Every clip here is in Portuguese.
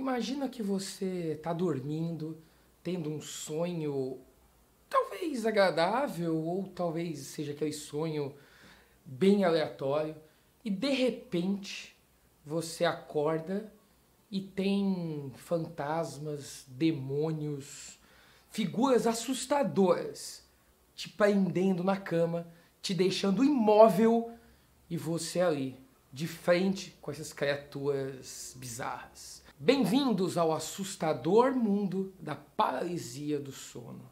Imagina que você está dormindo, tendo um sonho talvez agradável ou talvez seja aquele sonho bem aleatório e de repente você acorda e tem fantasmas, demônios, figuras assustadoras te prendendo na cama, te deixando imóvel e você ali, de frente com essas criaturas bizarras. Bem-vindos ao assustador mundo da paralisia do sono.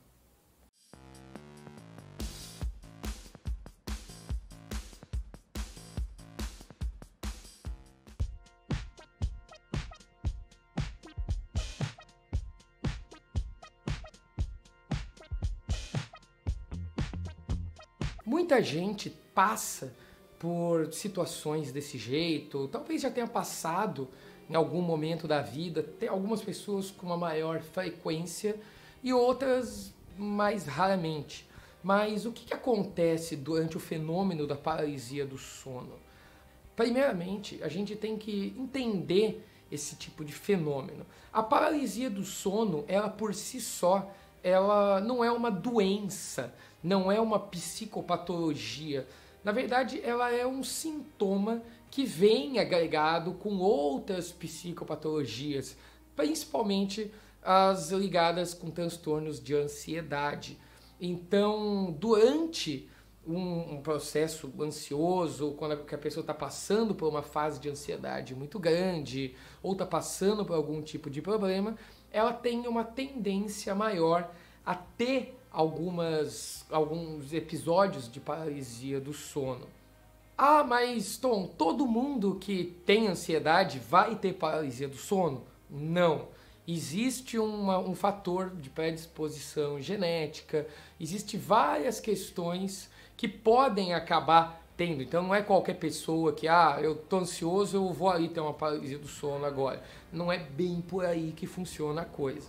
Muita gente passa por situações desse jeito, talvez já tenha passado em algum momento da vida, tem algumas pessoas com uma maior frequência e outras mais raramente. Mas o que acontece durante o fenômeno da paralisia do sono? Primeiramente, a gente tem que entender esse tipo de fenômeno. A paralisia do sono, ela por si só, ela não é uma doença, não é uma psicopatologia. Na verdade, ela é um sintoma que vem agregado com outras psicopatologias, principalmente as ligadas com transtornos de ansiedade. Então, durante um processo ansioso, quando a pessoa está passando por uma fase de ansiedade muito grande ou está passando por algum tipo de problema, ela tem uma tendência maior a ter alguns episódios de paralisia do sono. Ah, mas Tom, todo mundo que tem ansiedade vai ter paralisia do sono? Não. Existe um fator de predisposição genética, existe várias questões que podem acabar tendo. Então não é qualquer pessoa que, eu tô ansioso, eu vou ali ter uma paralisia do sono agora. Não é bem por aí que funciona a coisa.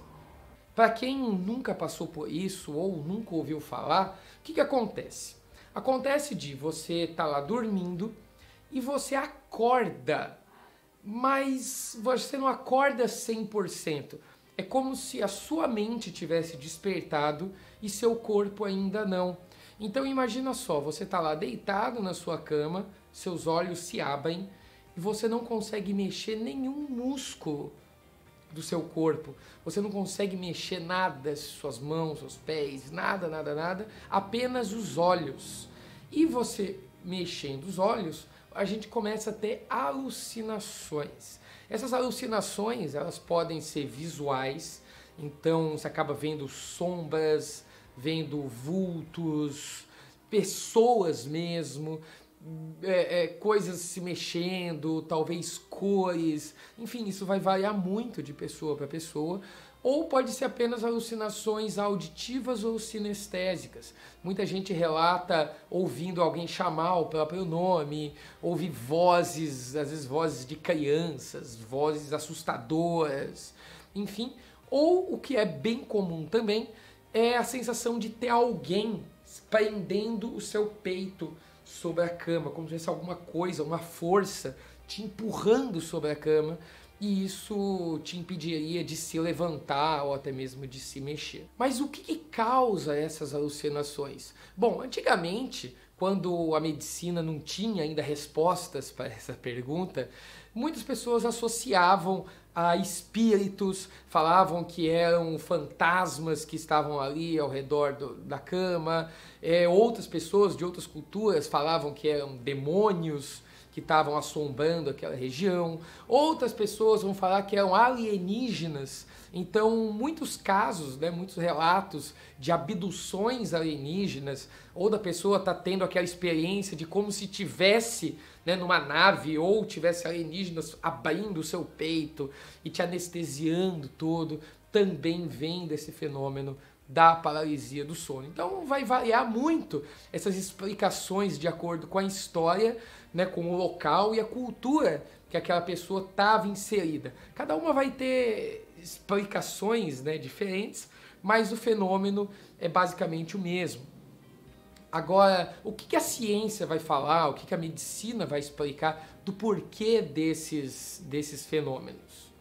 Para quem nunca passou por isso ou nunca ouviu falar, o que acontece? Acontece de você estar lá dormindo e você acorda, mas você não acorda 100%. É como se a sua mente tivesse despertado e seu corpo ainda não. Então imagina só, você está lá deitado na sua cama, seus olhos se abrem e você não consegue mexer nenhum músculo do seu corpo. Você não consegue mexer nada, suas mãos, seus pés, nada, apenas os olhos. E você mexendo os olhos, a gente começa a ter alucinações. Essas alucinações, elas podem ser visuais, então você acaba vendo sombras, vendo vultos, pessoas mesmo, coisas se mexendo, talvez cores, enfim, isso vai variar muito de pessoa para pessoa, ou pode ser apenas alucinações auditivas ou sinestésicas. Muita gente relata ouvindo alguém chamar o próprio nome, ouvir vozes, às vezes vozes de crianças, vozes assustadoras, enfim, ou o que é bem comum também é a sensação de ter alguém prendendo o seu peito sobre a cama, como se fosse alguma coisa, uma força te empurrando sobre a cama, e isso te impediria de se levantar ou até mesmo de se mexer. Mas o que causa essas alucinações? Bom, antigamente, quando a medicina não tinha ainda respostas para essa pergunta, muitas pessoas associavam a espíritos, falavam que eram fantasmas que estavam ali ao redor da cama, outras pessoas de outras culturas falavam que eram demônios que estavam assombrando aquela região, outras pessoas vão falar que eram alienígenas. Então, muitos casos, muitos relatos de abduções alienígenas, ou da pessoa tá tendo aquela experiência de como se tivesse numa nave, ou tivesse alienígenas abrindo o seu peito e te anestesiando todo, também vem desse fenômeno da paralisia do sono. Então vai variar muito essas explicações de acordo com a história, com o local e a cultura que aquela pessoa estava inserida. Cada uma vai ter explicações diferentes, mas o fenômeno é basicamente o mesmo. Agora, o que a ciência vai falar, o que a medicina vai explicar do porquê desses fenômenos?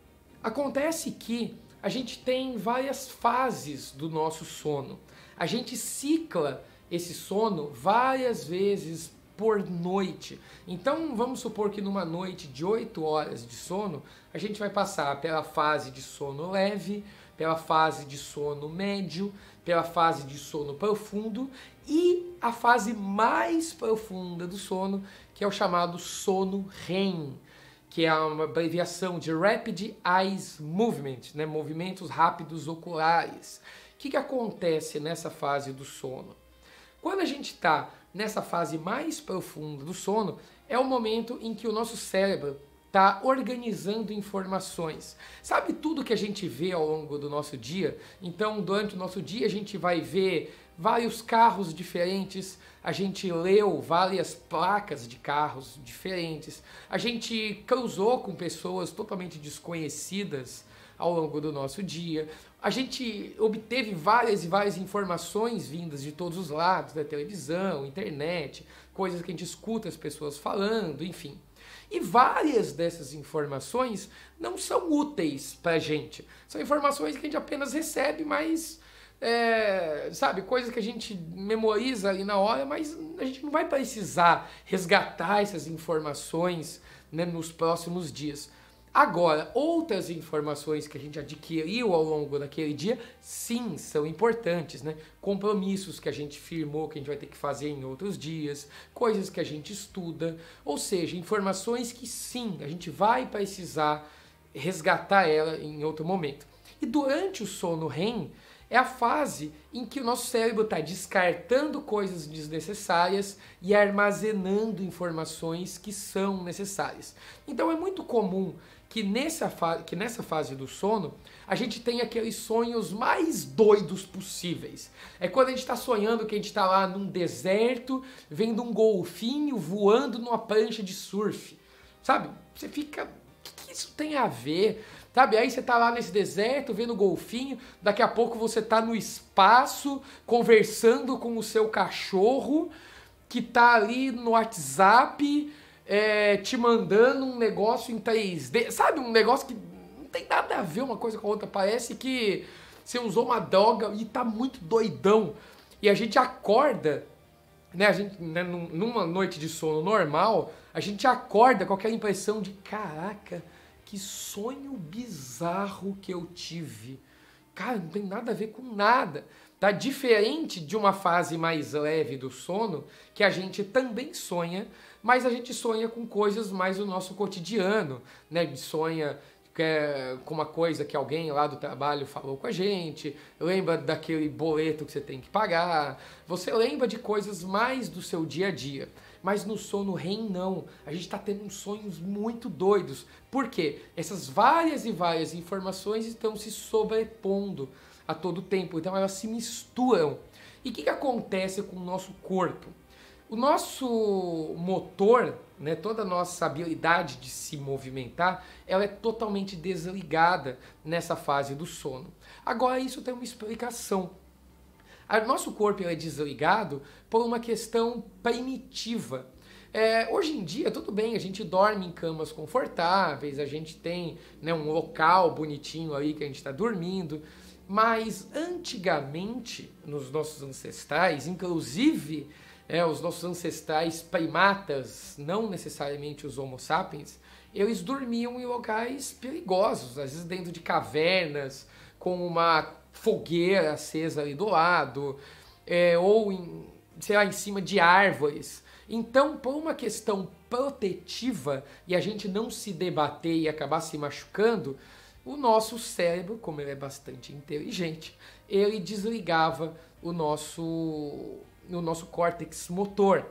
Acontece que a gente tem várias fases do nosso sono. A gente cicla esse sono várias vezes por noite. Então vamos supor que numa noite de 8 horas de sono, a gente vai passar pela fase de sono leve, pela fase de sono médio, pela fase de sono profundo e a fase mais profunda do sono, que é o chamado sono REM, que é uma abreviação de Rapid Eye Movement, né? Movimentos rápidos oculares. O que acontece nessa fase do sono? Quando a gente está nessa fase mais profunda do sono, é o momento em que o nosso cérebro está organizando informações. Sabe tudo que a gente vê ao longo do nosso dia? Então, durante o nosso dia, a gente vai ver vários carros diferentes, a gente leu várias placas de carros diferentes, a gente cruzou com pessoas totalmente desconhecidas ao longo do nosso dia, a gente obteve várias e várias informações vindas de todos os lados, da televisão, internet, coisas que a gente escuta as pessoas falando, enfim. E várias dessas informações não são úteis pra gente. São informações que a gente apenas recebe, mas sabe, coisas que a gente memoriza ali na hora, mas a gente não vai precisar resgatar essas informações, né, nos próximos dias. Agora, outras informações que a gente adquiriu ao longo daquele dia, sim, são importantes, né? Compromissos que a gente firmou que a gente vai ter que fazer em outros dias, coisas que a gente estuda, ou seja, informações que sim, a gente vai precisar resgatar ela em outro momento. E durante o sono REM, é a fase em que o nosso cérebro está descartando coisas desnecessárias e armazenando informações que são necessárias. Então é muito comum que nessa fase do sono a gente tenha aqueles sonhos mais doidos possíveis. É quando a gente está sonhando que a gente está lá num deserto, vendo um golfinho voando numa prancha de surf. Sabe? Você fica... O que isso tem a ver? Sabe, aí você tá lá nesse deserto, vendo o golfinho, daqui a pouco você tá no espaço, conversando com o seu cachorro, que tá ali no WhatsApp, te mandando um negócio em 3D, sabe, um negócio que não tem nada a ver uma coisa com a outra, parece que você usou uma droga e tá muito doidão. E a gente acorda, né, numa noite de sono normal, a gente acorda com aquela impressão de, caraca, que sonho bizarro que eu tive. Cara, não tem nada a ver com nada. Tá diferente de uma fase mais leve do sono, que a gente também sonha, mas a gente sonha com coisas mais do nosso cotidiano, né? Sonha com uma coisa que alguém lá do trabalho falou com a gente, lembra daquele boleto que você tem que pagar, você lembra de coisas mais do seu dia a dia. Mas no sono REM não, a gente está tendo uns sonhos muito doidos. Por quê? Essas várias e várias informações estão se sobrepondo a todo tempo, então elas se misturam. E o que acontece com o nosso corpo? O nosso motor, né, toda a nossa habilidade de se movimentar, ela é totalmente desligada nessa fase do sono. Agora isso tem uma explicação. O nosso corpo é desligado por uma questão primitiva. Hoje em dia, tudo bem, a gente dorme em camas confortáveis, a gente tem, né, um local bonitinho aí que a gente está dormindo, mas antigamente, nos nossos ancestrais, inclusive os nossos ancestrais primatas, não necessariamente os Homo sapiens, eles dormiam em locais perigosos, às vezes dentro de cavernas, com uma fogueira acesa ali do lado, ou em cima de árvores. Então, por uma questão protetiva e a gente não se debater e acabar se machucando, o nosso cérebro, como ele é bastante inteligente, ele desligava o nosso córtex motor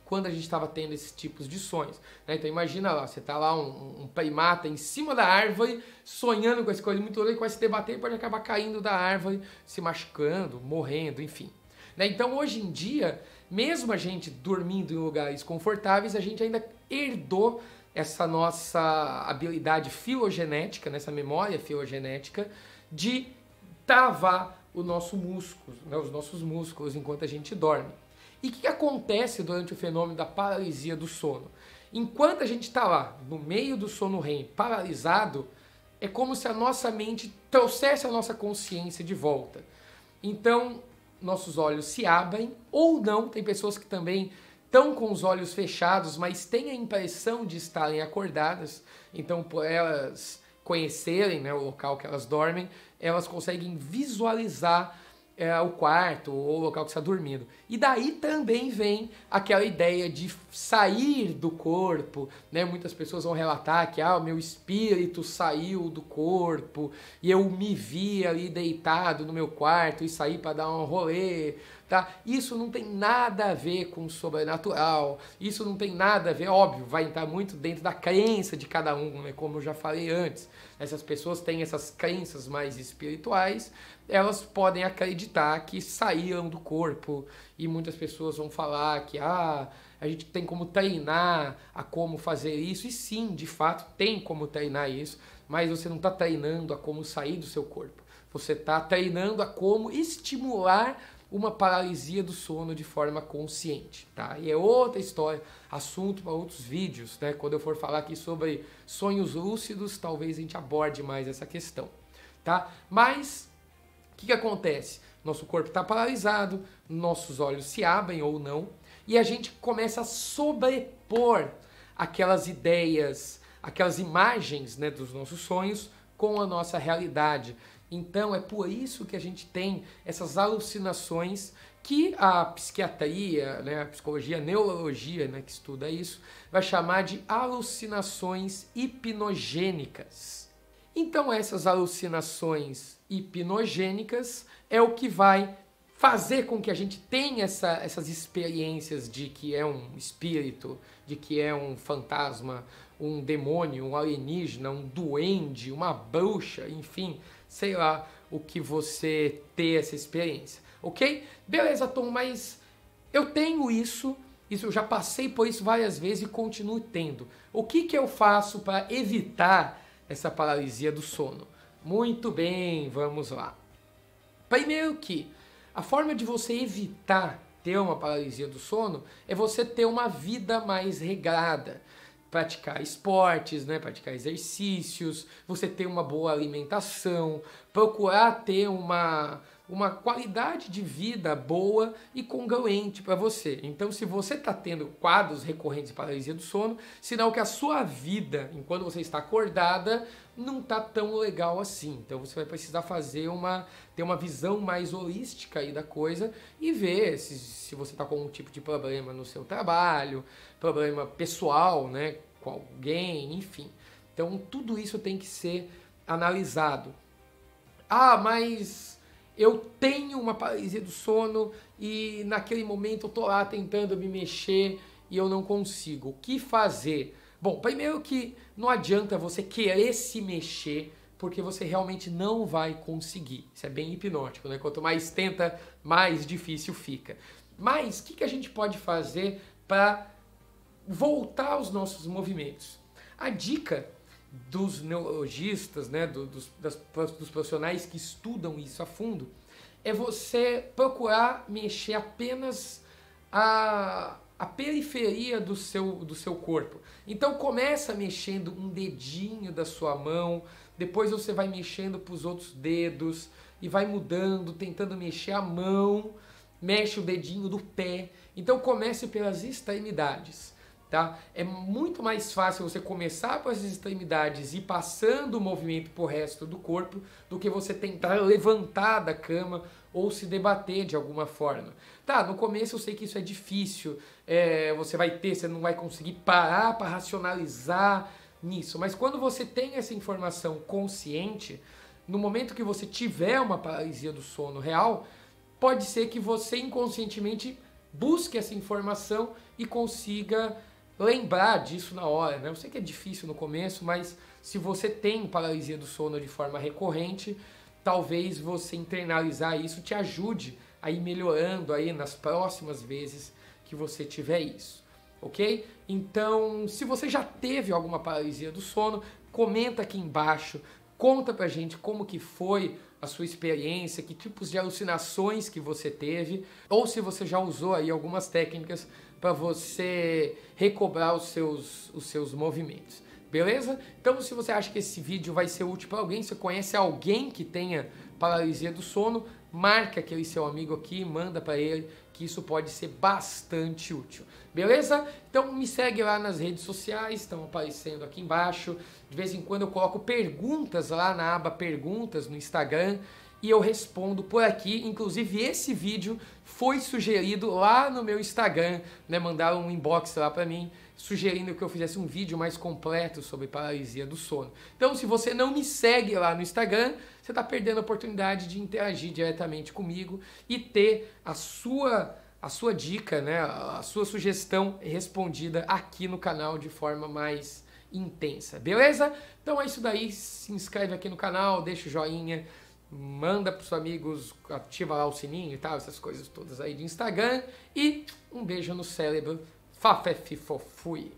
quando a gente estava tendo esses tipos de sonhos, né? Então imagina lá, você tá lá um primata em cima da árvore, sonhando com essa coisa muito doida, e vai se debater e pode acabar caindo da árvore, se machucando, morrendo, enfim. Né? Então hoje em dia, mesmo a gente dormindo em lugares confortáveis, a gente ainda herdou essa nossa habilidade filogenética, nessa memória filogenética, de travar o nosso músculo, né? Os nossos músculos enquanto a gente dorme. E o que acontece durante o fenômeno da paralisia do sono? Enquanto a gente está lá, no meio do sono REM, paralisado, é como se a nossa mente trouxesse a nossa consciência de volta. Então, nossos olhos se abrem ou não. Tem pessoas que também estão com os olhos fechados, mas têm a impressão de estarem acordadas. Então, por elas conhecerem, né, o local que elas dormem, elas conseguem visualizar o quarto ou o local que está dormindo. E daí também vem aquela ideia de sair do corpo, né? Muitas pessoas vão relatar que o meu espírito saiu do corpo e eu me vi ali deitado no meu quarto e saí para dar um rolê, tá? Isso não tem nada a ver com o sobrenatural, isso não tem nada a ver, óbvio, vai entrar muito dentro da crença de cada um, né? Como eu já falei antes. Essas pessoas têm essas crenças mais espirituais, elas podem acreditar que saíram do corpo, e muitas pessoas vão falar que a gente tem como treinar a como fazer isso, e sim, de fato, tem como treinar isso, mas você não está treinando a como sair do seu corpo, você está treinando a como estimular uma paralisia do sono de forma consciente, tá? E é outra história, assunto para outros vídeos, né? Quando eu for falar aqui sobre sonhos lúcidos, talvez a gente aborde mais essa questão, tá? Mas o que acontece? Nosso corpo está paralisado, nossos olhos se abrem ou não, e a gente começa a sobrepor aquelas ideias, aquelas imagens, né, dos nossos sonhos com a nossa realidade. Então é por isso que a gente tem essas alucinações que a psiquiatria, né, a psicologia, a neurologia, né, que estuda isso, vai chamar de alucinações hipnogênicas. Então essas alucinações hipnogênicas é o que vai fazer com que a gente tenha essas experiências de que é um espírito, de que é um fantasma, um demônio, um alienígena, um duende, uma bruxa, enfim, sei lá o que você ter essa experiência, ok? Beleza, Tom, mas eu tenho isso eu já passei por isso várias vezes e continuo tendo. O que eu faço para evitar essa paralisia do sono? Muito bem, vamos lá. Primeiro que a forma de você evitar ter uma paralisia do sono é você ter uma vida mais regrada. Praticar esportes, né? Praticar exercícios, você ter uma boa alimentação, procurar ter uma qualidade de vida boa e congruente para você. Então, se você está tendo quadros recorrentes de paralisia do sono, sinal que a sua vida, enquanto você está acordada, não está tão legal assim. Então, você vai precisar ter uma visão mais holística aí da coisa e ver se você está com algum tipo de problema no seu trabalho, problema pessoal, né, com alguém, enfim. Então, tudo isso tem que ser analisado. Mas eu tenho uma paralisia do sono e naquele momento eu tô lá tentando me mexer e eu não consigo. O que fazer? Bom, primeiro que não adianta você querer se mexer, porque você realmente não vai conseguir. Isso é bem hipnótico, né? Quanto mais tenta, mais difícil fica. Mas o que a gente pode fazer para voltar aos nossos movimentos? A dica dos neurologistas, né, dos profissionais que estudam isso a fundo, é você procurar mexer apenas a periferia do seu corpo. Então começa mexendo um dedinho da sua mão, depois você vai mexendo para os outros dedos e vai mudando, tentando mexer a mão, mexe o dedinho do pé. Então comece pelas extremidades. Tá? É muito mais fácil você começar com as extremidades e passando o movimento para o resto do corpo do que você tentar levantar da cama ou se debater de alguma forma. Tá, no começo eu sei que isso é difícil, você não vai conseguir parar para racionalizar nisso, mas quando você tem essa informação consciente, no momento que você tiver uma paralisia do sono real, pode ser que você inconscientemente busque essa informação e consiga lembrar disso na hora, né? Eu sei que é difícil no começo, mas se você tem paralisia do sono de forma recorrente, talvez você internalizar isso te ajude a ir melhorando aí nas próximas vezes que você tiver isso, ok? Então, se você já teve alguma paralisia do sono, comenta aqui embaixo, conta pra gente como que foi a sua experiência, que tipos de alucinações que você teve, ou se você já usou aí algumas técnicas para você recobrar os seus movimentos. beleza? Então, se você acha que esse vídeo vai ser útil para alguém, se você conhece alguém que tenha paralisia do sono, marca aquele seu amigo aqui, manda para ele, que isso pode ser bastante útil, beleza? Então me segue lá nas redes sociais, estão aparecendo aqui embaixo. De vez em quando eu coloco perguntas lá na aba perguntas no Instagram e eu respondo por aqui. Inclusive esse vídeo foi sugerido lá no meu Instagram, né? Mandaram um inbox lá para mim, sugerindo que eu fizesse um vídeo mais completo sobre paralisia do sono. Então, se você não me segue lá no Instagram, você está perdendo a oportunidade de interagir diretamente comigo e ter a sua dica, né, a sua sugestão respondida aqui no canal de forma mais intensa, beleza? Então é isso daí, se inscreve aqui no canal, deixa o joinha, manda para os amigos, ativa lá o sininho e tal, essas coisas todas aí de Instagram, e um beijo no cérebro. Fafé, fifo, fui.